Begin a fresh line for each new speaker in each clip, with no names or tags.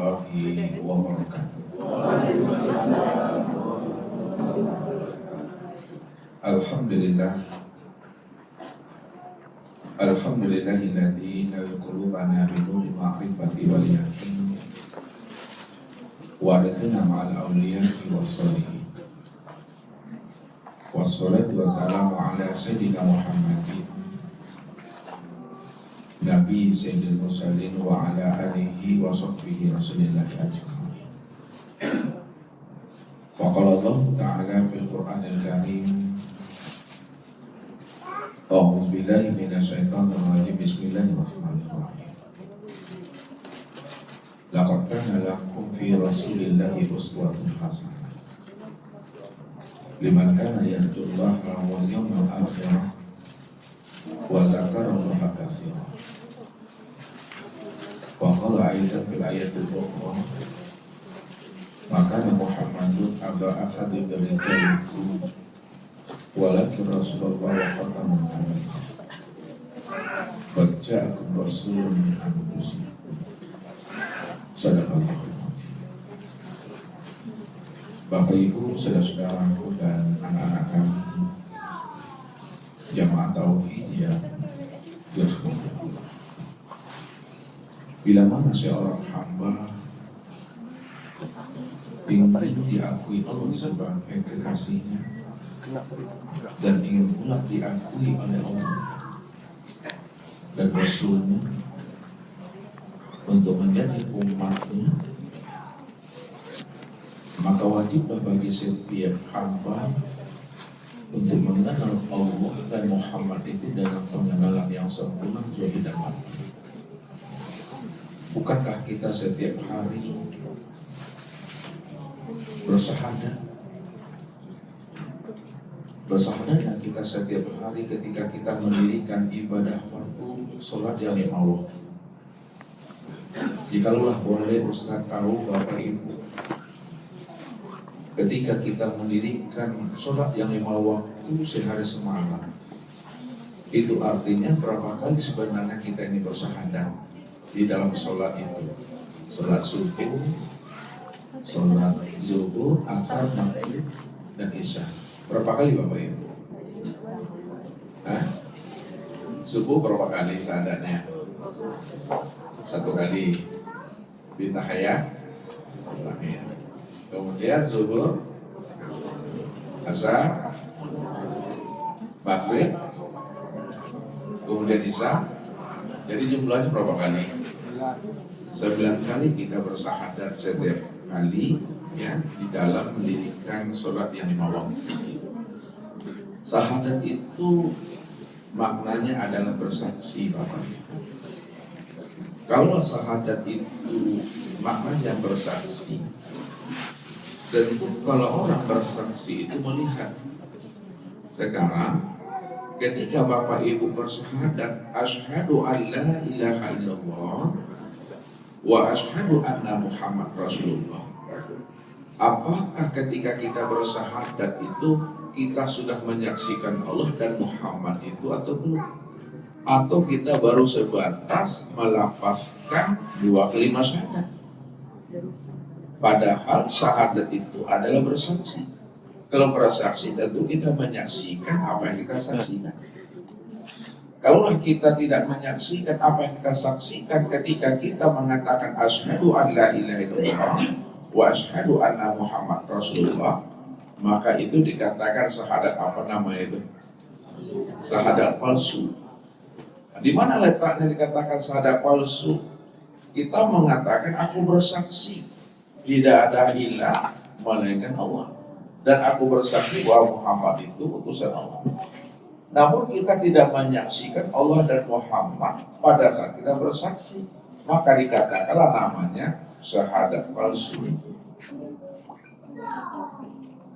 warahmatullahi wabarakatuh. Alhamdulillah. Alhamdulillahilladzi nal qulubana bi nuri ma'rifati wal yaqin wa adkhilna ma'al awliya'i wassalihin. Wassalatu wassalamu ala sayyidina Muhammadin Nabi Sayyidil Mursalin wa ala alihi wa sahbihi rasulillahi ajma'in. Wa qala Allah ta'ala fil Qur'anil Karim, a'udzu billahi minasyaitonir rajim. Bismillahirrahmanirrahim. Laqad kana lakum fi rasulillahi uswatun hasanah liman kana yarjullaha wal yawmal akhir wa dzakarallaha katsiran. Wa qala aidan fil ayatil ukhra, maka Muhammadun aba ahadin min rijalikum walakin Rasulullah wa khatamun nabiyyin. Qad ja'akum rasulun min anfusikum. Sadaqallahu al-azim. Bapak Ibu, saudara-saudaraku dan anak-anak kami jamaah tauhid yang dirahmati Allah. Bila mana seorang hamba ingin diakui Allah sebagai kekasihnya dan ingin pula diakui oleh Allah dan Rasulnya untuk menjadi umatnya, maka wajiblah bagi setiap hamba untuk mengenal Allah dan Muhammad itu dengan pengenalan yang sempurna, zahir dan batin. Bukankah kita setiap hari bersahadat kita setiap hari ketika kita mendirikan ibadah fardu sholat yang lima waktu? Jikalau boleh Ustaz tahu, Bapak Ibu, ketika kita mendirikan sholat yang lima waktu sehari semalam, itu artinya berapa kali sebenarnya kita ini bersahadat di dalam sholat itu? Sholat subuh, sholat zuhur, asar, maghrib, dan isya. Berapa kali Bapak Ibu? Subuh berapa kali sahadatnya? Satu kali di tahiyat. Kemudian zuhur, asar, maghrib, kemudian isya. Jadi jumlahnya berapa kali? 9 kali kita bersahadat setiap kali ya di dalam mendirikan sholat yang 5 waktu. Sahadat itu maknanya adalah bersaksi, Bapak. Kalau sahadat itu maknanya bersaksi, tentu kalau orang bersaksi itu melihat. Sekarang ketika Bapak Ibu bersahadat, asyhadu an la ilaha illallah wa asyhadu anna Muhammad Rasulullah. Apakah ketika kita bersahadat itu kita sudah menyaksikan Allah dan Muhammad itu atau belum? Atau kita baru sebatas melapaskan 2 kalimat syahadat? Padahal syahadat itu adalah bersaksi. Kalau bersaksi tentu kita menyaksikan apa yang kita saksikan. Kalaulah kita tidak menyaksikan apa yang kita saksikan ketika kita mengatakan asyhadu an la ilaha illallah wa asyhadu anna Muhammad Rasulullah, maka itu dikatakan syahadat apa namanya itu? Syahadat palsu. Di mana letaknya dikatakan syahadat palsu? Kita mengatakan aku bersaksi tidak ada ilah melainkan Allah, dan aku bersaksi bahwa Muhammad itu utusan Allah. Namun kita tidak menyaksikan Allah dan Muhammad pada saat kita bersaksi, maka dikatakanlah namanya syahadat palsu.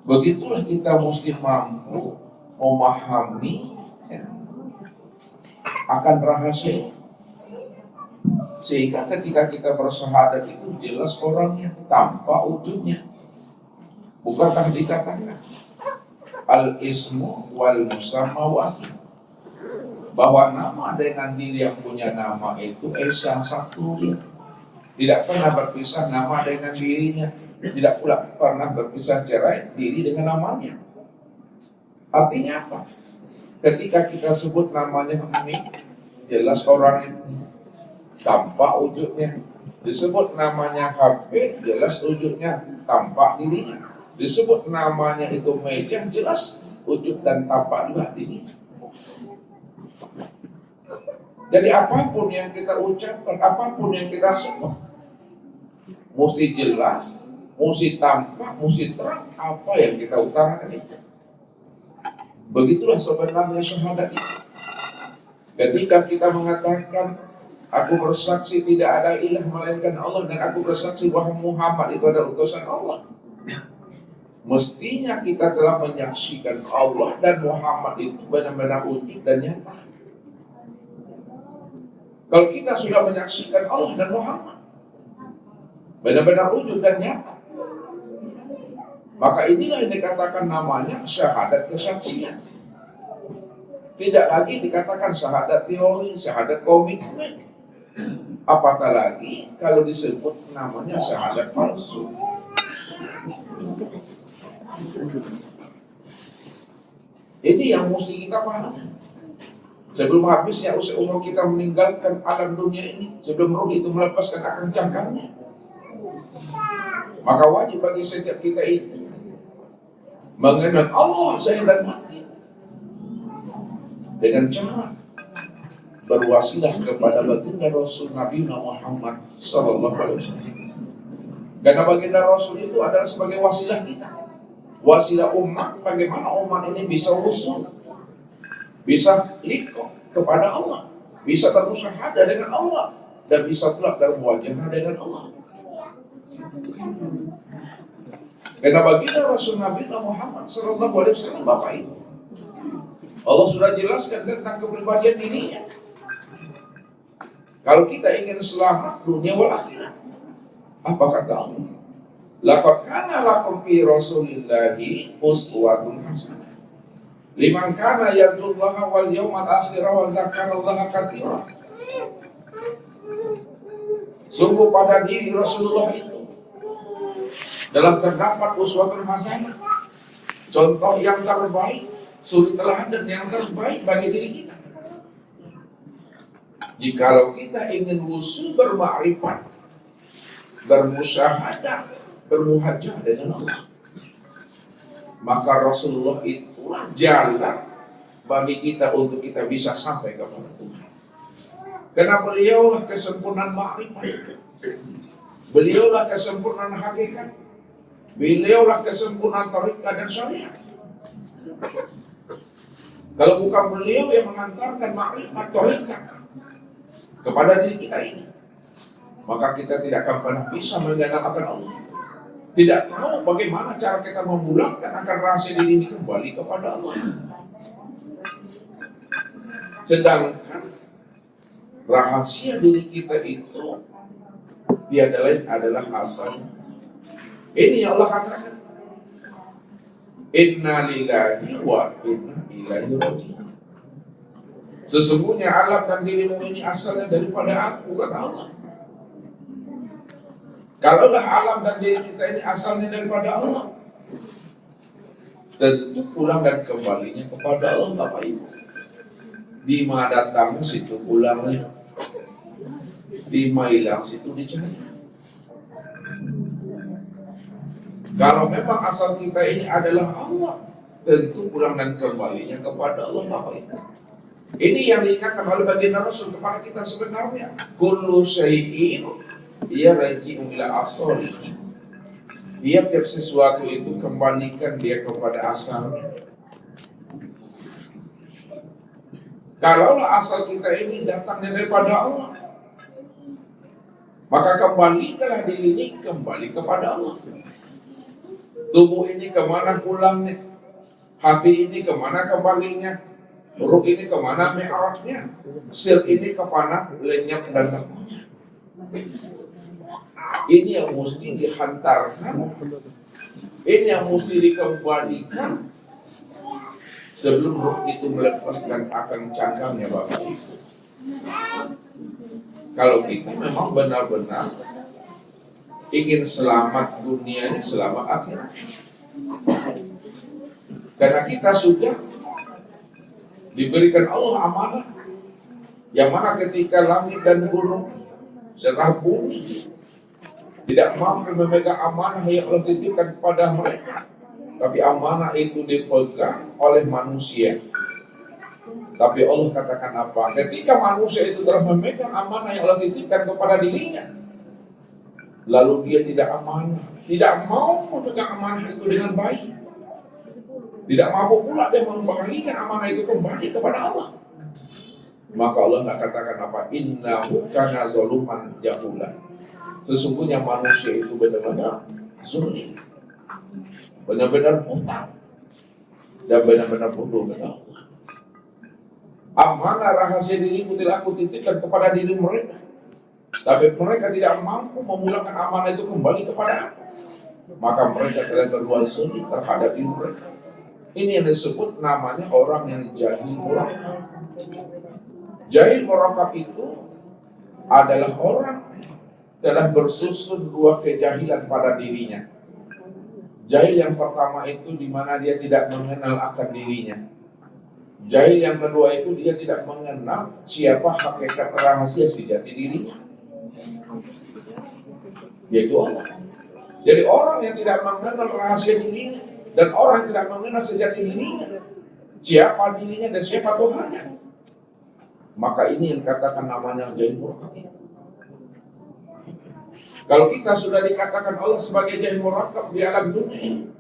Begitulah kita mesti mampu memahami akan rahasia, sehingga ketika kita bersahadat itu jelas orangnya tanpa ujungnya. Bukankah dikatakan al-ismu wal musamma wahid, bahwa nama dengan diri yang punya nama itu esa satu dia. Tidak pernah berpisah nama dengan dirinya. Tidak pula pernah berpisah cerai diri dengan namanya. Artinya apa? Ketika kita sebut namanya ini, jelas orang itu tampak wujudnya. Disebut namanya HP, jelas wujudnya, tampak dirinya. Disebut namanya itu meja, jelas wujud dan tampak juga dirinya. Jadi apapun yang kita ucapkan, apapun yang kita sebut, mesti jelas, mesti tampak, mesti terang apa yang kita utarakan itu. Begitulah sebenarnya syahadat itu. Ketika kita mengatakan, aku bersaksi tidak ada ilah melainkan Allah, dan aku bersaksi bahwa Muhammad itu adalah utusan Allah, mestinya kita telah menyaksikan Allah dan Muhammad itu benar-benar wujud dan nyata. Kalau kita sudah menyaksikan Allah dan Muhammad benar-benar wujud dan nyata, maka inilah yang dikatakan namanya syahadat kesaksian. Tidak lagi dikatakan syahadat teori, syahadat komitmen. Apatah lagi kalau disebut namanya syahadat palsu. Ini yang mesti kita pahami. Sebelum habisnya usia umur kita meninggalkan alam dunia ini, sebelum roh itu melepaskan akang cangkangnya, maka wajib bagi setiap kita itu mengenal Allah zahir dan batin dengan cara berwasilah kepada baginda Rasul Nabi Muhammad SAW. Karena baginda Rasul itu adalah sebagai wasilah kita, wasilah umat. Bagaimana umat ini bisa usul, bisa liqah kepada Allah, bisa bermusyahadah dengan Allah, dan bisa pula bermuajahah dengan Allah. Karena baginda Rasul Nabi Muhammad SAW, Bapak Ibu, Allah sudah jelaskan tentang kepribadian dirinya. Kalau kita ingin selamat dunia wal akhirat, apa kata Allah? Laqad kana lakum fi Rasulillahi uswatun hasanah liman kana yarjullaha wal yawmal akhir wa zakarallaha katsiran. Sungguh pada diri Rasulullah itu dalam terdapat uswatun hasanah, contoh yang terbaik, suri teladan yang terbaik bagi diri kita. Jikalau kita ingin wusul bermakrifat, bermusyahadah, bermuhajah dengan Allah, maka Rasulullah itulah jalan bagi kita untuk kita bisa sampai kepada Tuhan. Karena beliaulah kesempurnaan makrifat, beliaulah kesempurnaan hakikat, beliaulah kesempurnaan tariqah dan syariat. Kalau bukan beliau yang mengantarkan makrifat tariqah kepada diri kita ini, maka kita tidak akan pernah bisa mengenal akan Allah. Tidak tahu bagaimana cara kita memulangkan akan rahasia diri ini kembali kepada Allah. Sedangkan rahasia diri kita itu tiada lain adalah asalnya. Ini yang Allah katakan, inna lillahi wa inna ilaihi raji'un. Sesungguhnya alam dan dirimu ini asalnya daripada aku, kata Allah. Kalaulah alam dan diri kita ini asalnya daripada Allah, tentu pulang dan kembalinya kepada Allah, Bapak Ibu. Di mana datang situ pulangnya, di mana hilang situ dicari. Kalau memang asal kita ini adalah Allah, tentu pulang dan kembalinya kepada Allah, Bapak Ibu. Ini yang diingatkan oleh baginda Rasul kepada kita sebenarnya. Kullu syai'in yarji'u ila aslihi. Tiap sesuatu itu kembalikan dia kepada asalnya. Kalaulah asal kita ini datangnya daripada Allah, maka kembalikanlah diri ini kembali kepada Allah. Tubuh ini kemana pulangnya? Hati ini kemana kembalinya? Ruh ini kemana mi'rajnya? Sir ini kemana lenyap dan lenyapnya? Ini yang mesti dihantarkan, ini yang mesti dikembalikan sebelum ruh itu melepaskan akang cangkangnya, Bapak Ibu. Kalau kita memang benar-benar ingin selamat dunianya, selamat akhirat. Karena kita sudah diberikan Allah amanah, yang mana ketika langit dan gunung serta bumi tidak mampu memegang amanah yang Allah titipkan kepada mereka, tapi amanah itu dipegang oleh manusia. Tapi Allah katakan apa? Ketika manusia itu telah memegang amanah yang Allah titipkan kepada dirinya, lalu dia tidak amanah, tidak mau memegang amanah itu dengan baik, tidak mampu pula dia mengembalikan amanah itu kembali kepada Allah. Maka Allah nggak katakan apa? Innahu kana zaluman jahula. Sesungguhnya manusia itu benar-benar zalim, benar-benar buta, dan benar-benar bodoh kata Allah. Amanah rahasia diriku tidak aku titipkan kepada diri mereka, tapi mereka tidak mampu memulangkan amanah itu kembali kepada aku. Maka mereka telah berbuat zalim terhadap diri mereka. Ini yang disebut namanya orang yang jahil murakab. Jahil murakab itu adalah orang telah bersusun dua kejahilan pada dirinya. Jahil yang pertama itu di mana dia tidak mengenal akan dirinya. Jahil yang kedua itu dia tidak mengenal siapa hakikat rahasia sejati dirinya, yaitu Allah. Jadi orang yang tidak mengenal rahasia dirinya dan orang yang tidak mengenal sejati dirinya, siapa dirinya dan siapa Tuhannya, maka ini yang katakan namanya jahil murakab. Kalau kita sudah dikatakan Allah sebagai jahil murakab di alam dunia ini,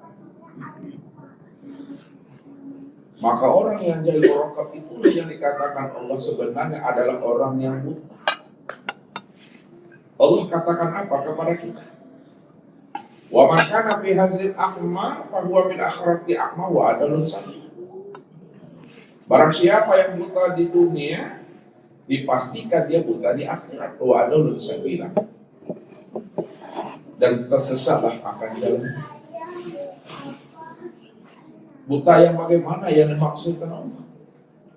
maka orang yang jahil murakab itulah yang dikatakan Allah sebenarnya adalah orang yang buta. Allah katakan apa kepada kita? Wa man kana fi hadzal a'ma fa huwa fil akhirati a'ma wa adalun sabil. Barang siapa yang buta di dunia, dipastikan dia buta di akhirat, wa adalun sabil. Dan tersesatlah akan jalan. Buta yang bagaimana yang dimaksudkan Allah?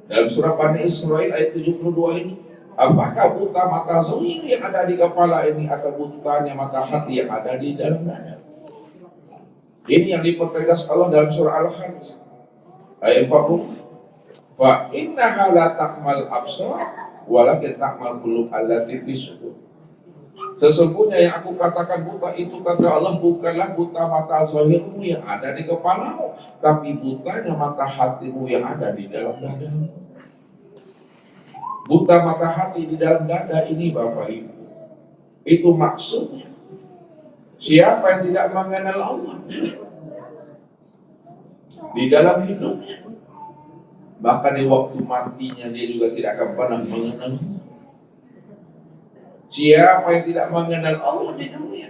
Dalam surah Bani Israil ayat 72 ini, apakah buta mata zahir yang ada di kepala ini atau butanya mata hati yang ada di dalam dada? Ini yang dipertegas Allah dalam surah Al-Hadz ayat 40. Fa innaha la ta'mal absar walakin ta'mal qulub allati fi sudur. Sesungguhnya yang aku katakan buta itu kata Allah bukanlah buta mata zahirmu yang ada di kepalamu, tapi butanya mata hatimu yang ada di dalam dadamu. Buta mata hati di dalam dada ini Bapak Ibu, itu maksudnya siapa yang tidak mengenal Allah di dalam hidupnya, bahkan di waktu matinya dia juga tidak akan pernah mengenal Allah. Siapa yang tidak mengenal Allah di dunia,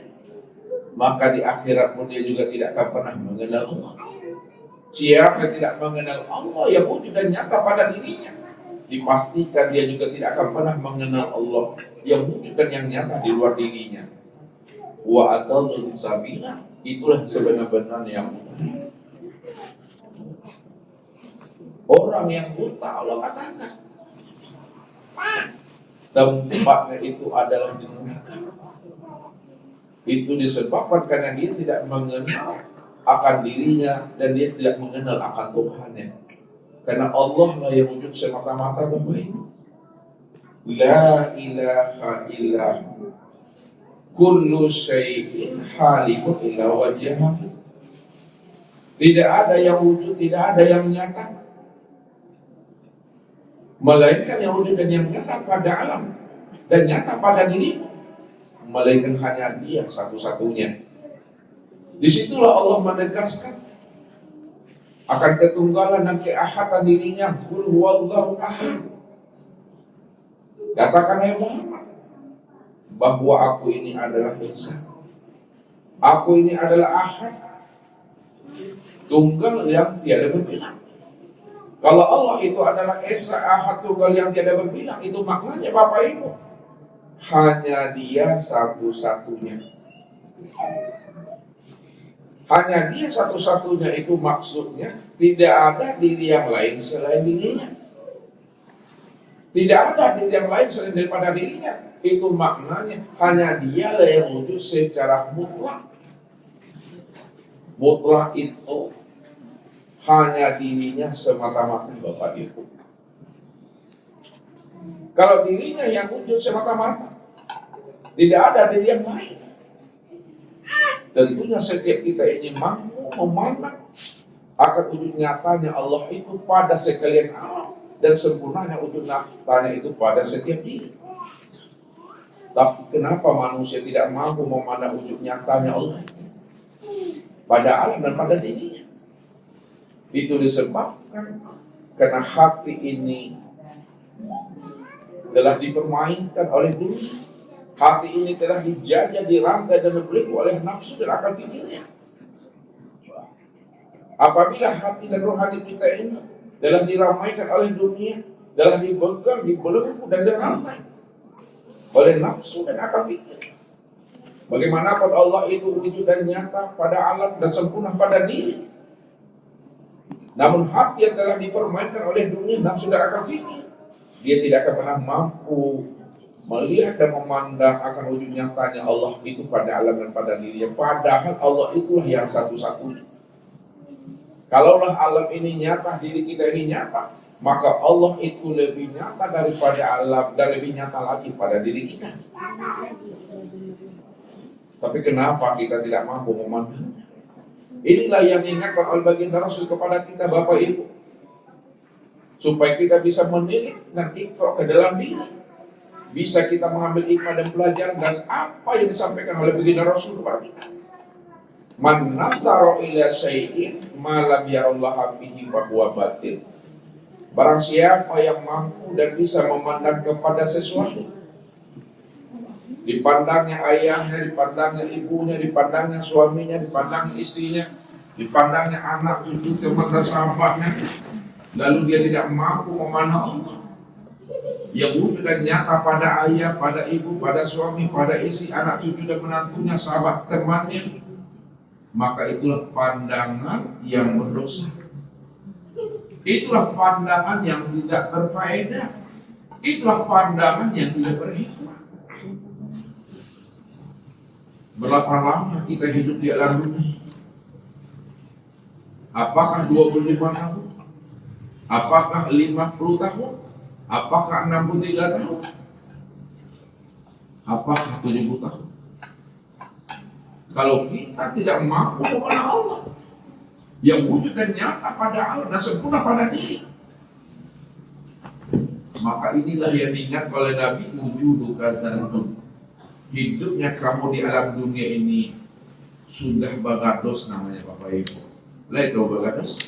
maka di akhirat pun dia juga tidak akan pernah mengenal Allah. Siapa yang tidak mengenal Allah yang wujud dan nyata pada dirinya, dipastikan dia juga tidak akan pernah mengenal Allah yang wujud dan yang nyata di luar dirinya. Wa adallu sabila, itulah sebenar-benarnya yang orang yang buta. Allah katakan tempatnya itu adalah di neraka. Itu disebabkan karena dia tidak mengenal akan dirinya dan dia tidak mengenal akan Tuhannya. Karena Allah lah yang wujud semata-mata baik. La ilaha illahu kullu syai'in halikun illa wajhahu. Tidak ada yang wujud, tidak ada yang nyata, melainkan yang wujud dan yang nyata pada alam dan nyata pada dirimu, melainkan hanya Dia satu-satunya. Disitulah Allah menegaskan akan ketunggalan dan keahatan dirinya. Qul huwallahu ahad. Katakan ya Muhammad bahwa aku ini adalah Esa, aku ini adalah Ahad, tunggal yang tiada berbilang. Kalau Allah itu adalah Esa, Ahad, tunggal yang tiada berbilang, itu maknanya Bapak Ibu, hanya Dia satu-satunya. Hanya Dia satu-satunya itu maksudnya tidak ada diri yang lain selain dirinya. Tidak ada diri yang lain selain daripada dirinya. itu maknanya hanya dialah yang wujud secara mutlak. Mutlak itu hanya dirinya semata-mata, Bapak Ibu. Kalau dirinya yang wujud semata-mata, tidak ada diri yang lain. Tentunya setiap kita ini mampu memandang akan wujud nyatanya Allah itu pada sekalian alam dan sempurnanya wujud nyatanya itu pada setiap diri. Tapi kenapa manusia tidak mampu memandang wujud nyatanya Allah pada alam dan pada dirinya? Itu disebabkan karena hati ini telah dipermainkan oleh dunia. Hati ini telah dijajah, dirantai dan dibelenggu oleh nafsu dan akal pikirnya. Apabila hati dan rohani kita ini telah diramaikan oleh dunia, telah dibegal, dibelenggu dan dirantai oleh nafsu dan akal pikir, bagaimanapun Allah itu wujud dan nyata pada alam dan sempurna pada diri, namun hati yang telah dipermainkan oleh dunia, nafsu dan akal pikir, dia tidak akan pernah mampu melihat dan memandang akan wujud nyatanya Allah itu pada alam dan pada dirinya. Padahal Allah itulah yang satu-satunya. Kalaulah alam ini nyata, diri kita ini nyata, maka Allah itu lebih nyata daripada alam dan lebih nyata lagi pada diri kita. Tapi kenapa kita tidak mampu memandangnya? Inilah yang diingatkan oleh baginda Rasul kepada kita, Bapak Ibu, supaya kita bisa menilik dan ikhra ke dalam diri, bisa kita mengambil hikmah dan pelajaran dari apa yang disampaikan oleh baginda Rasul kepada kita. Man nazara ila syai'in ma lam yarallaha bihi wa huwa batil. Barang siapa yang mampu dan bisa memandang kepada sesuatu, dipandangnya ayahnya, dipandangnya ibunya, dipandangnya suaminya, dipandangnya istrinya, dipandangnya anak cucu teman dan sahabatnya, lalu dia tidak mampu memandang Allah yang wujud dan nyata pada ayah, pada ibu, pada suami, pada istri, anak cucu dan menantunya, sahabat temannya, maka itulah pandangan yang berdosa. Itulah pandangan yang tidak berfaedah. Itulah pandangan yang tidak berhikmah. Berapa lama kita hidup di alam dunia? Apakah 25 tahun? Apakah 50 tahun? Apakah 63 tahun? Apakah 70 tahun? Kalau kita tidak mampu kepada Allah yang wujud dan nyata pada Allah dan sempurna pada diri, maka inilah yang diingat oleh Nabi, wujudu kazantun. Hidupnya kamu di alam dunia ini sudah bagados namanya, Bapak Ibu. Lihat dong bagados.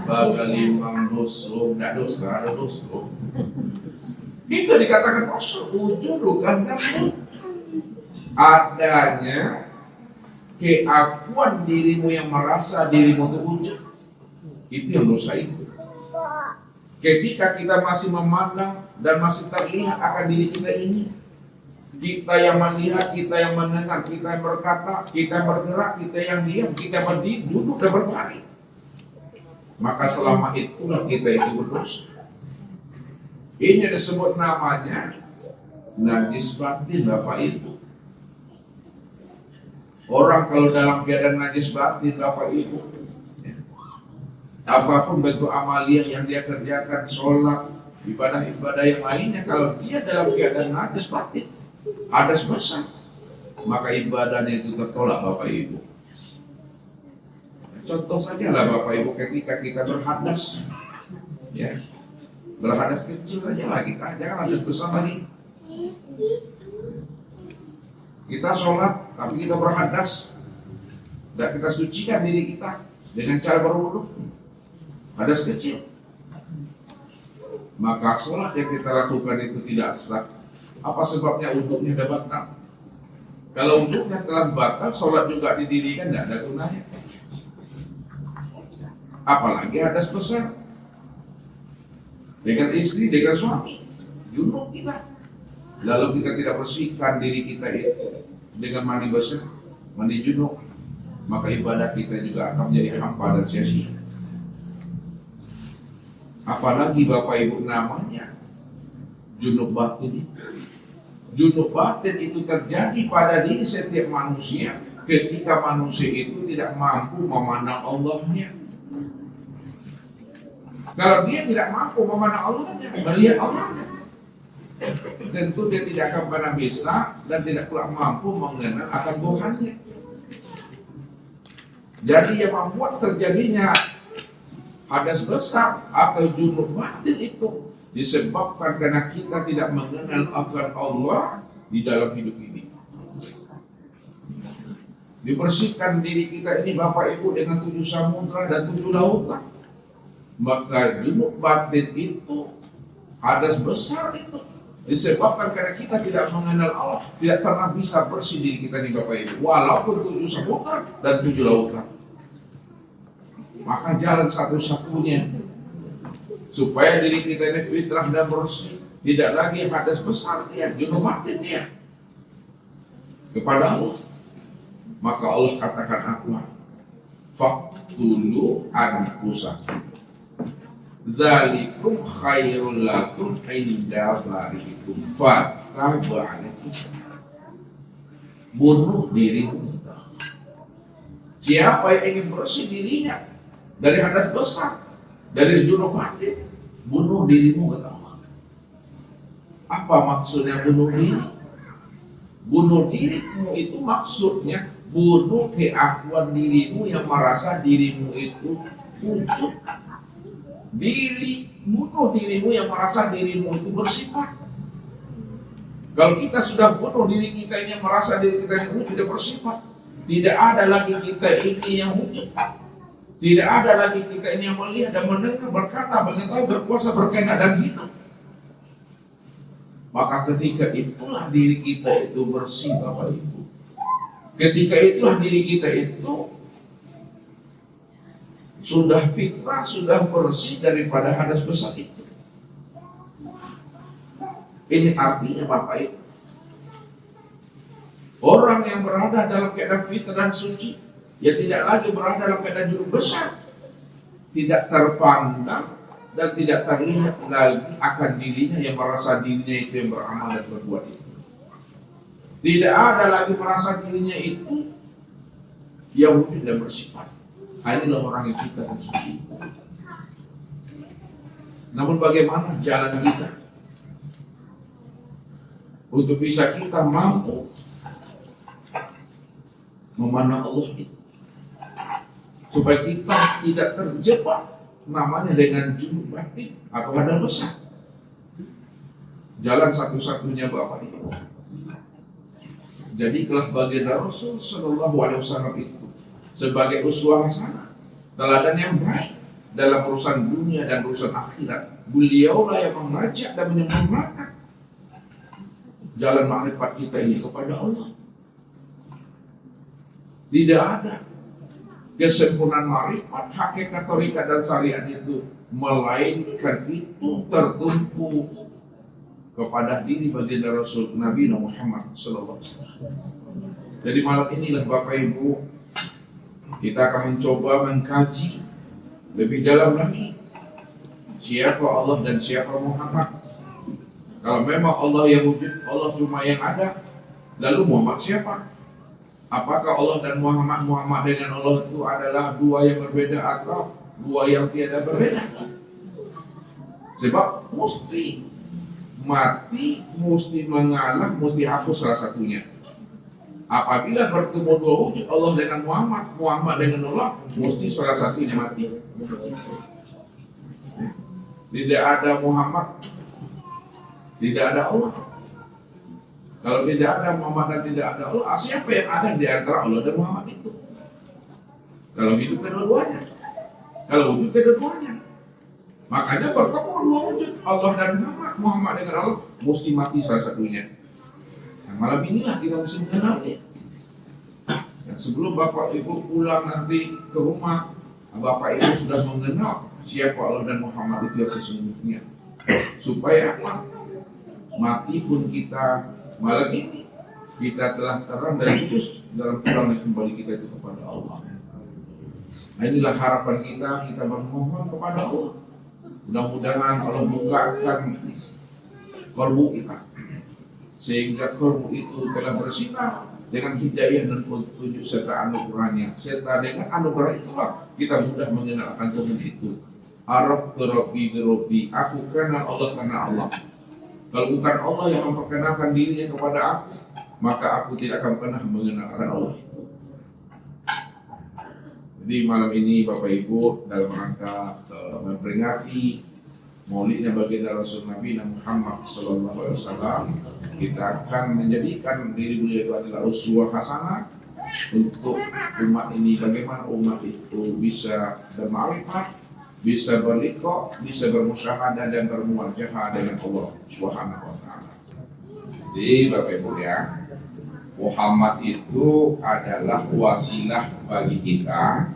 Bagalimang dosa, tidak dosa, ada dosa. Itu dikatakan Rasul, wujudu kazantun. Adanya keakuan dirimu yang merasa dirimu terwujud, itu yang dosa itu. Ketika kita masih memandang dan masih terlihat akan diri kita ini, kita yang melihat, kita yang mendengar, kita yang berkata, kita yang bergerak, kita yang diam, kita berdiri, duduk dan berbaring, maka selama itulah kita itu berdosa. Ini disebut namanya najis batin, Bapak Ibu. Orang kalau dalam keadaan najis batin, Bapak Ibu, ya, apapun bentuk amaliyah yang dia kerjakan, sholat, ibadah-ibadah yang lainnya, kalau dia dalam keadaan najis batin, hadas besar, maka ibadahnya itu tertolak, Bapak Ibu. Contoh saja lah Bapak Ibu, ketika kita berhadas, ya, berhadas kecil saja lah kita, jangan hadas besar lagi. Kita sholat, tapi kita berhadas, dan kita sucikan diri kita dengan cara berwudu, hadas kecil, maka sholat yang kita lakukan itu tidak sah. Apa sebabnya? Wudhunya sudah batal. Kalau wudhunya telah batal, sholat juga didirikan, tidak ada gunanya. Apalagi hadas besar dengan istri, dengan suami, junub kita, lalu kita tidak bersihkan diri kita itu dengan mandi besar, mandi junub, maka ibadah kita juga akan menjadi hampa dan sia-sia. Apalagi Bapak Ibu namanya junub batin itu. Junub batin itu terjadi pada diri setiap manusia ketika manusia itu tidak mampu memandang Allahnya. Kalau dia tidak mampu memandang Allahnya, melihat Allahnya, tentu dia tidak akan pernah bisa dan tidak pula mampu mengenal akan Tuhannya. Jadi yang membuat terjadinya hadas besar atau junub batin itu disebabkan karena kita tidak mengenal akan Allah di dalam hidup ini. Dibersihkan diri kita ini Bapak Ibu dengan 7 samudra dan 7 lautan. Maka junub batin itu hadas besar itu disebabkan karena kita tidak mengenal Allah, tidak pernah bisa bersih diri kita nih Bapak Ibu, walaupun 7 samudra dan 7 lautan. Maka jalan satu-satunya supaya diri kita ini fitrah dan bersih, tidak lagi hadas besar dia, junub batin dia kepada Allah. Maka Allah katakan apa? Faqtulu anfusakum zalikum khairul lakum inda barikum fattabu alaikum. Bunuh dirimu. Siapa yang ingin bersih dirinya dari hadas besar, dari junub batin, bunuh dirimu kata Allah. Apa maksudnya bunuh diri? Bunuh dirimu itu maksudnya bunuh keakuan dirimu yang merasa dirimu itu wujud. Bunuh dirimu yang merasa dirimu itu bersifat. Kalau kita sudah bunuh diri kita ini yang merasa diri kita ini tidak bersifat, tidak ada lagi kita ini yang wujud. Tidak ada lagi kita ini yang melihat dan mendengar, berkata, mengetahui, berkuasa, berkehendak dan hidup. Maka ketika itulah diri kita itu bersih Bapak Ibu. Ketika itulah diri kita itu sudah fitrah, sudah bersih daripada hadas besar itu. Ini artinya Bapak Ibu, orang yang berada dalam keadaan fitrah dan suci, ya tidak lagi berada dalam keadaan junub besar, tidak terpandang dan tidak terlihat lagi akan dirinya yang merasa dirinya itu yang beramal dan berbuat itu. Tidak ada lagi merasa dirinya itu yang wujud dan bersifat. Inilah orang yang fitrah dan suci. Namun bagaimana jalan kita untuk bisa kita mampu memandang Allah itu, supaya kita tidak terjebak namanya dengan junub batin atau hadas besar. Jalan satu-satunya Bapak Ibu, jadilah baginda Rasul Sallallahu Alaihi Wasallam itu sebagai uswah hasanah, teladan yang baik dalam urusan dunia dan urusan akhirat. Beliaulah yang mengajak dan menyempurnakan jalan makrifat kita ini kepada Allah. Tidak ada kesempurnaan makrifat, hakikat, thariqat dan syariat itu, melainkan itu tertumpu kepada diri baginda Rasul Nabi Muhammad Sallallahu Alaihi Wasallam. Jadi malam inilah Bapak Ibu, kita akan mencoba mengkaji lebih dalam lagi siapa Allah dan siapa Muhammad. Kalau memang Allah yang wujud, Allah cuma yang ada, lalu Muhammad siapa? Apakah Allah dan Muhammad dengan Allah itu adalah dua yang berbeda atau dua yang tiada berbeda? Sebab mesti mati, mesti mengalah, mesti hapus salah satunya. Apabila bertemu dua wujud, Allah dengan Muhammad, Muhammad dengan Allah, mesti salah satunya mati. Tidak ada Muhammad, tidak ada Allah. Kalau tidak ada Muhammad dan tidak ada Allah, siapa yang ada di antara Allah dan Muhammad itu? Kalau hidup kedua-duanya, kalau wujud kedua-duanya. Makanya bertemu dua wujud, Allah dan Muhammad, Muhammad dengan Allah, mesti mati salah satunya. Nah, malam inilah kita mesti mengenalnya. Dan sebelum Bapak Ibu pulang nanti ke rumah, Bapak Ibu sudah mengenal siapa Allah dan Muhammad itu yang sesungguhnya. Supaya apa? Mati pun kita malam ini, kita telah terang dan lurus dalam pulang dan kembali kita itu kepada Allah. Nah, inilah harapan kita bermohon kepada Allah. Mudah-mudahan Allah bukakan kalbu kita, sehingga kaum itu telah bersinar dengan hidayah dan petunjuk serta anugerahnya. Serta dengan anugerah itulah kita mudah mengenalkan Tuhan itu. Arab berobi, aku kenal Allah karena Allah. Kalau bukan Allah yang memperkenalkan dirinya kepada aku, maka aku tidak akan pernah mengenalkan Allah itu. Jadi malam ini Bapak Ibu, dalam rangka memperingati Maulidnya baginda Rasul Nabi Muhammad SAW, kita akan menjadikan diri beliau itu adalah uswah hasanah untuk umat ini. Bagaimana umat itu bisa berma'rifat, bisa berliqa, bisa bermusyahadah dan bermuwajahah dengan Allah Subhanahu wa taala. Jadi Bapak Ibu ya, Muhammad itu adalah wasilah bagi kita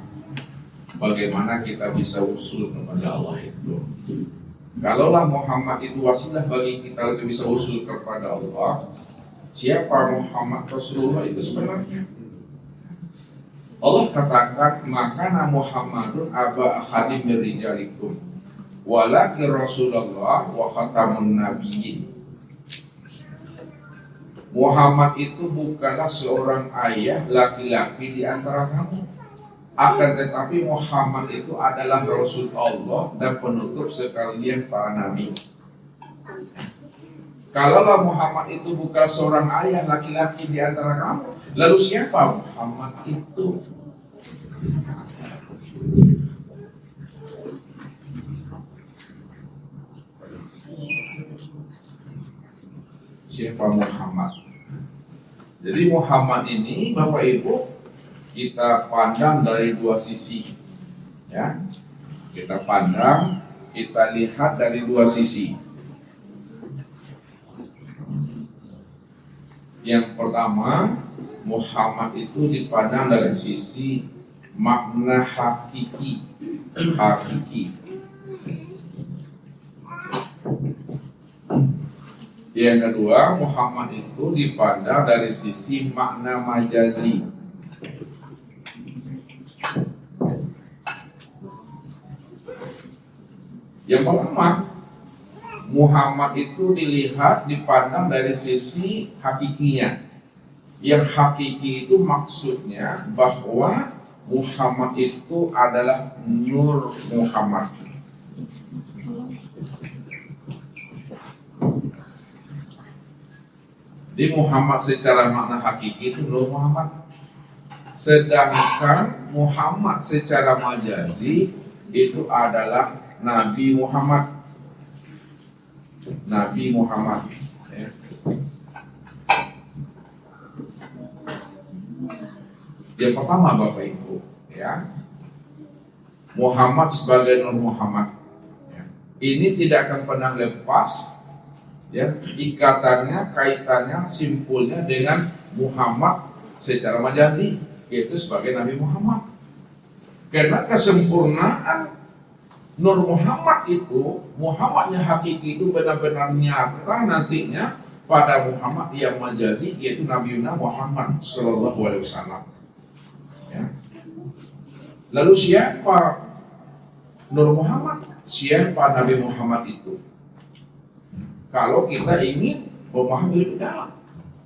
bagaimana kita bisa usul kepada Allah itu. Kalaulah Muhammad itu wasilah bagi kita untuk bisa usul kepada Allah, siapa Muhammad Rasulullah itu sebenarnya? Allah katakan, makana Muhammadun aba ahadim min rijalikum walakin Rasulullah wa khatamun nabiyyin. Muhammad itu bukanlah seorang ayah laki-laki di antara kamu, akan tetapi Muhammad itu adalah Rasul Allah dan penutup sekalian para nabi. Kalaulah Muhammad itu bukan seorang ayah laki-laki di antara kamu, lalu siapa Muhammad itu? Siapa Muhammad? Jadi Muhammad ini Bapak Ibu kita pandang dari dua sisi, ya. Kita pandang, kita lihat dari dua sisi. Yang pertama, Muhammad itu dipandang dari sisi makna hakiki. Yang kedua, Muhammad itu dipandang dari sisi makna majazi. Yang pertama, Muhammad itu dipandang dari sisi hakikinya. Yang hakiki itu maksudnya bahwa Muhammad itu adalah Nur Muhammad. Di Muhammad secara makna hakiki itu Nur Muhammad. Sedangkan Muhammad secara majazi itu adalah Nabi Muhammad. Nabi Muhammad. Yang pertama Bapak Ibu, ya, Muhammad sebagai Nur Muhammad, ya, ini tidak akan pernah lepas, ya, ikatannya, kaitannya, simpulnya dengan Muhammad secara majazi, yaitu sebagai Nabi Muhammad. Karena kesempurnaan Nur Muhammad itu, Muhammadnya hakiki itu benar-benar nyata nantinya pada Muhammad yang majazi, yaitu Nabi Muhammad Sallallahu Alaihi Wasallam. Ya. Lalu siapa Nur Muhammad? Siapa Nabi Muhammad itu? Kalau kita ingin memahami lebih dalam,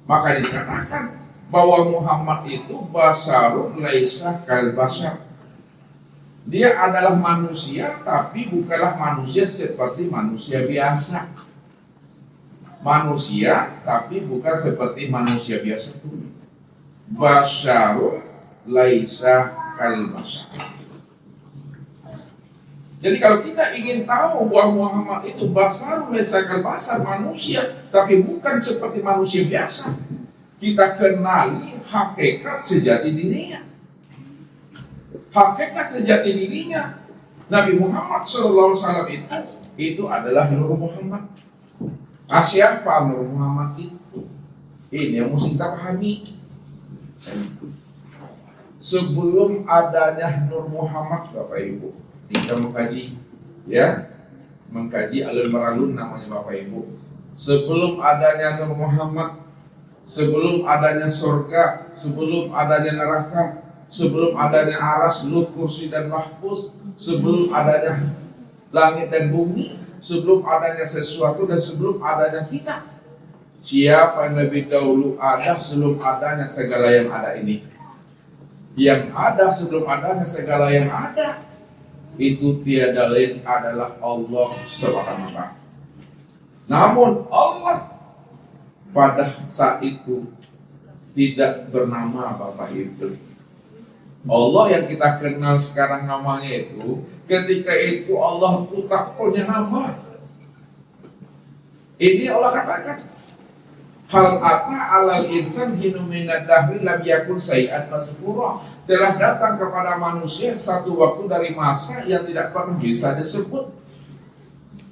makanya dikatakan bahwa Muhammad itu basarun laisa kal basar. Dia adalah manusia, tapi bukanlah manusia seperti manusia biasa. Manusia, tapi bukan seperti manusia biasa itu. Basyarun laisa kal basar. Jadi kalau kita ingin tahu bahwa Muhammad itu basarun laisa kal basar, manusia, tapi bukan seperti manusia biasa, kita kenali hakikat sejati dirinya. Hakikat sejati dirinya Nabi Muhammad SAW itu adalah Nur Muhammad. Siapa Nur Muhammad itu? Ini yang mesti kita pahami. Sebelum adanya Nur Muhammad, Bapak Ibu, kita mengkaji, ya, mengkaji alun maralun namanya Bapak Ibu. Sebelum adanya Nur Muhammad, sebelum adanya surga, sebelum adanya neraka, sebelum adanya aras, lut, kursi dan mahfuz, sebelum adanya langit dan bumi, sebelum adanya sesuatu dan sebelum adanya kita, Siapa yang lebih dahulu ada sebelum adanya segala yang ada ini? Yang ada sebelum adanya segala yang ada, itu tiada lain adalah Allah semata-mata. Namun Allah pada saat itu tidak bernama Bapak Ibu. Allah yang kita kenal sekarang namanya itu, ketika itu Allah itu tak punya nama. Ini Allah katakan, hal ata alal insan hinu minad dahri lam yakun syai'an mazkura. Telah datang kepada manusia satu waktu dari masa yang tidak pernah bisa disebut.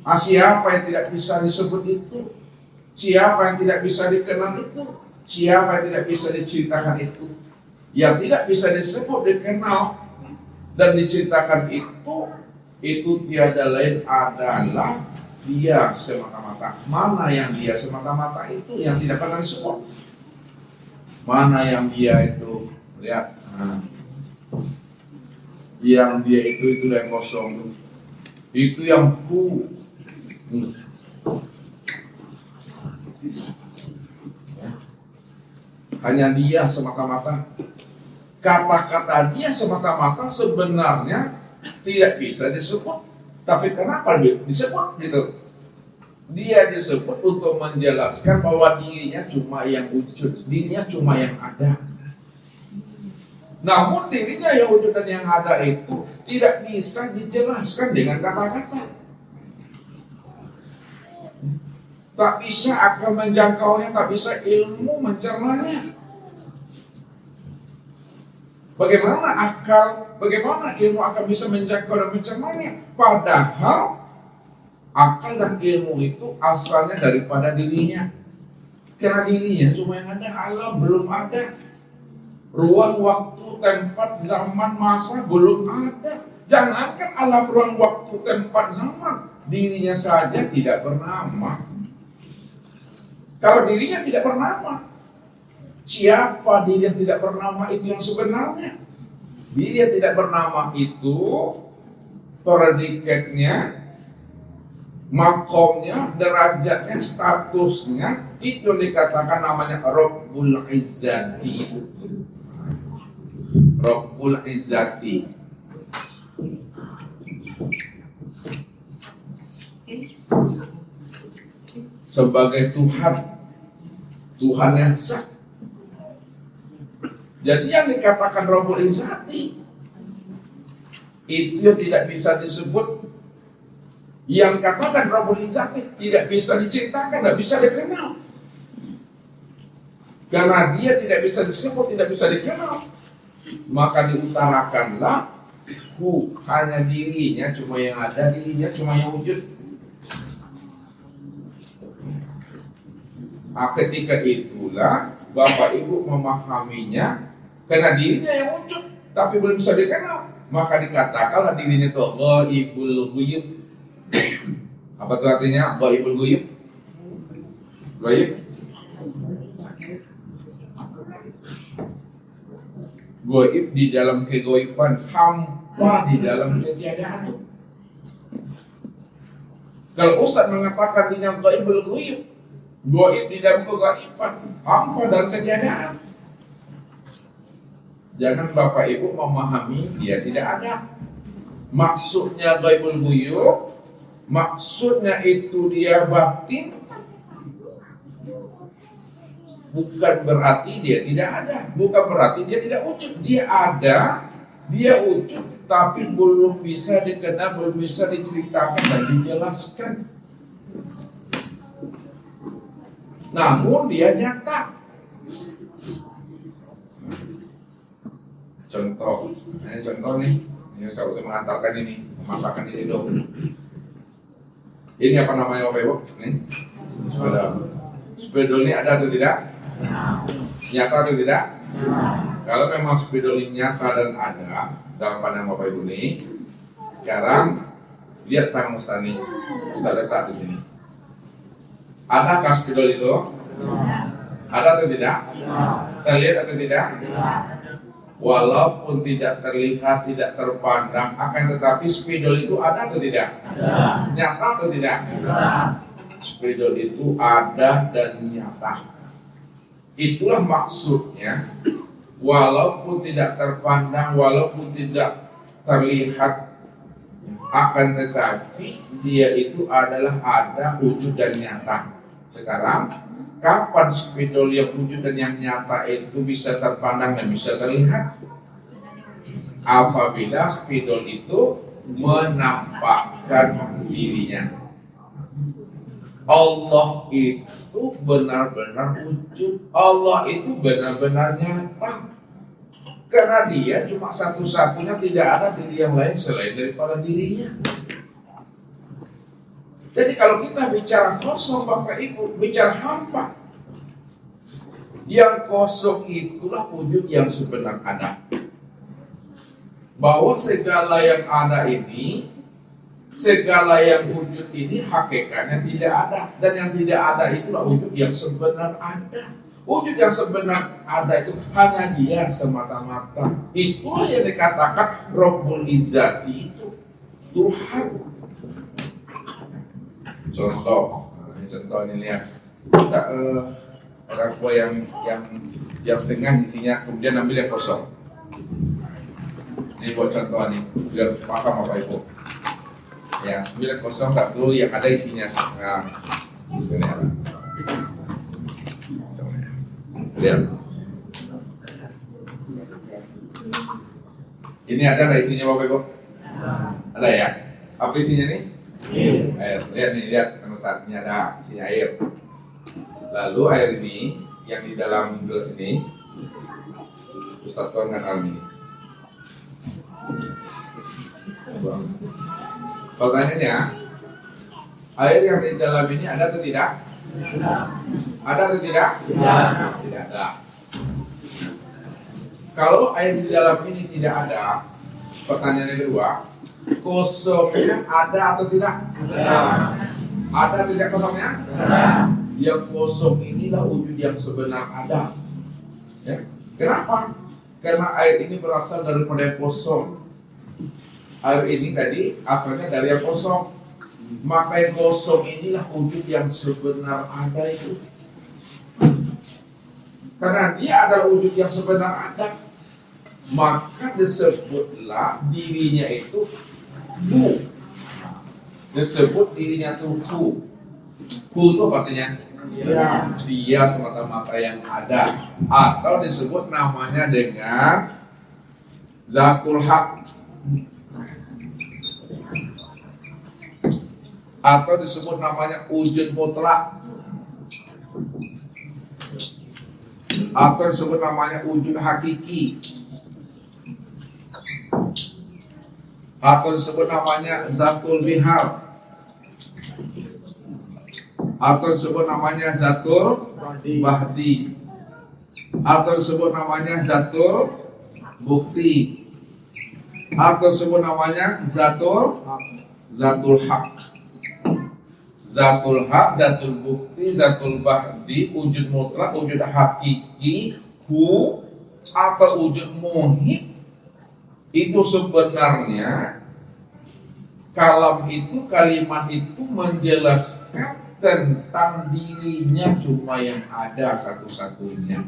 Siapa yang tidak bisa disebut itu? Siapa yang tidak bisa dikenal itu? Siapa yang tidak bisa diceritakan itu? Yang tidak bisa disebut, dikenal, dan diceritakan itu tiada lain adalah Dia semata-mata. Mana yang Dia semata-mata itu yang tidak pernah disebut? Mana yang Dia itu? Lihat, yang Dia itu yang kosong itu yang ku. Hanya Dia semata-mata. Kata-kata Dia semata-mata sebenarnya tidak bisa disebut. Tapi kenapa dia disebut gitu? Dia disebut untuk menjelaskan bahwa dirinya cuma yang wujud, dirinya cuma yang ada. Namun dirinya yang wujud dan yang ada itu tidak bisa dijelaskan dengan kata-kata. Tak bisa akal menjangkaunya, tak bisa ilmu mencernanya. Bagaimana ilmu akan bisa menjangkau dan mencernanya? Padahal akal dan ilmu itu asalnya daripada dirinya. Karena dirinya cuma yang ada, Allah belum ada. Ruang, waktu, tempat, zaman, masa belum ada. Jangankan Allah ruang, waktu, tempat, zaman, dirinya saja tidak bernama. Kalau dirinya tidak bernama, siapa diri yang tidak bernama itu yang sebenarnya? Diri yang tidak bernama itu predikatnya, makomnya, derajatnya, statusnya itu dikatakan namanya Rabbul Izzati. Rabbul Izzati. Sebagai Tuhan yang sah. Jadi yang dikatakan Rabbul Izzati itu yang tidak bisa disebut. Yang katakan Rabbul Izzati tidak bisa diceritakan, tidak bisa dikenal. Karena Dia tidak bisa disebut, tidak bisa dikenal, maka diutarakanlah hanya dirinya cuma yang ada, dirinya cuma yang wujud. Ketika itulah Bapak Ibu memahaminya, karena dirinya yang wujud tapi belum bisa dikenal, maka dikatakanlah dirinya itu ghaibul ghuyub. Apa itu artinya ghaibul ghuyub? Ghaib, ghaib di dalam kegaiban, hampa di dalam ketiadaan. Kalau Ustaz mengatakan dirinya ghaibul ghuyub, ghaib di dalam kegaiban, hampa dalam ketiadaan, jangan Bapak Ibu memahami Dia tidak ada. Maksudnya ghaibul ghuyub, maksudnya itu Dia batin, bukan berarti Dia tidak ada, bukan berarti Dia tidak wujud. Dia ada, Dia wujud, tapi belum bisa dikenal, belum bisa diceritakan dan dijelaskan. Namun Dia nyata. Contoh nih, ini saya usah mengantarkan ini, memantarkan ini dong. Ini apa namanya Bapak Ibu? Nih, spidol. Spidol ini ada atau tidak? Nyata atau tidak? Kalau memang spidol ini nyata dan ada dalam pandangan Bapak Ibu nih, sekarang lihat tangan Ustaz nih, Ustaz letak di sini. Adakah spidol itu? Ada atau tidak? Terlihat atau tidak? Walaupun tidak terlihat, tidak terpandang, akan tetapi spidol itu ada atau tidak? Ada. Nyata atau tidak? Ada. spidol itu ada dan nyata. Itulah maksudnya, walaupun tidak terpandang, walaupun tidak terlihat, akan tetapi dia itu adalah ada, wujud dan nyata. Sekarang, kapan spidol yang wujud dan yang nyata itu bisa terpandang dan bisa terlihat? Apabila spidol itu menampakkan dirinya. Allah itu benar-benar wujud, Allah itu benar-benar nyata. Karena dia cuma satu-satunya, tidak ada diri yang lain selain daripada dirinya. Jadi kalau kita bicara kosong, Bapak Ibu, bicara hampa. Yang kosong itulah wujud yang sebenar ada. Bahwa segala yang ada ini, segala yang wujud ini hakikatnya tidak ada. Dan yang tidak ada itulah wujud yang sebenar ada. Wujud yang sebenar ada itu hanya dia semata-mata. Itulah yang dikatakan Rabbul Izzati itu Tuhan. Contoh, ini lihat. Kita ada kue yang setengah isinya, kemudian ambil yang kosong. Ini buat contoh nih, biar paham Bapak Ibu. Ya, ambil yang kosong satu, yang ada isinya setengah. Ini ada. Lihat. Ini ada isinya Bapak Ibu? Ada ya? Apa isinya nih? Air. Lihat nih, lihat saat ini ada isinya air. Lalu air ini yang di dalam gelas ini Ustaz tuangkan dalam ini. Pertanyaannya, air yang di dalam ini ada atau tidak? Ada atau tidak? Tidak ada. Kalau air di dalam ini tidak ada, pertanyaan yang kedua, kosongnya ada atau tidak? Ada atau tidak kosongnya? Yang kosong inilah wujud yang sebenar ada. Ya. Kenapa? Karena air ini berasal daripada yang kosong. Air ini tadi asalnya dari yang kosong. Maka yang kosong inilah wujud yang sebenar ada itu. Karena dia adalah wujud yang sebenar ada, maka disebutlah dirinya itu Hu. Disebut dirinya itu Hu. Hu itu artinya dia semata-mata yang ada. Atau disebut namanya dengan Zatul Haq, atau disebut namanya wujud mutlak, atau disebut namanya wujud hakiki, atau disebut namanya Zatul Bihar, atau disebut namanya Zatul Bahdi, atau disebut namanya Zatul Bukti, atau disebut namanya Zatul Haq. Zatul Haq, Zatul Bukti, Zatul Bahdi, wujud mutlak, wujud hakiki, Hu, atau wujud muhit. Itu sebenarnya kalam itu, kalimat itu menjelaskan tentang dirinya cuma yang ada satu-satunya.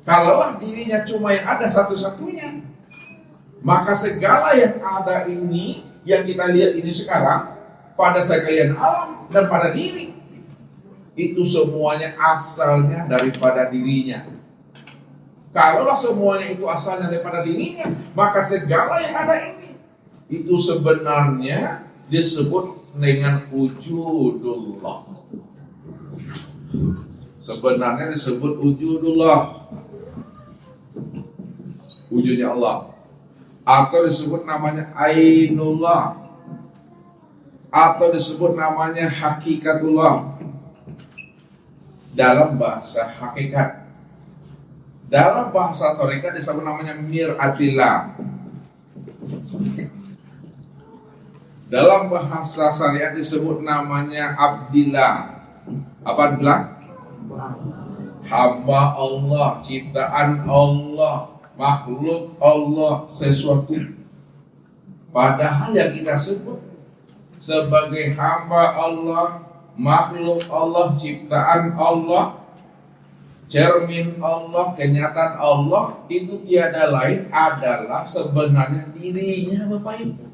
Kalaulah dirinya cuma yang ada satu-satunya, maka segala yang ada ini, yang kita lihat ini sekarang, pada sekalian alam dan pada diri, itu semuanya asalnya daripada dirinya. Kalaulah semuanya itu asalnya daripada dirinya, maka segala yang ada ini, itu sebenarnya disebut dengan wujudullah. Sebenarnya disebut wujudullah, wujudnya Allah. Atau disebut namanya Ainullah, atau disebut namanya Hakikatullah dalam bahasa hakikat. Dalam bahasa tarekat disebut namanya Miratillah. Dalam bahasa syariat disebut namanya Abdillah. Apa Abdillah? Hamba Allah, ciptaan Allah, makhluk Allah, sesuatu. Padahal yang kita sebut sebagai hamba Allah, makhluk Allah, ciptaan Allah, cermin Allah, kenyataan Allah, itu tiada lain adalah sebenarnya dirinya Bapak Ibu.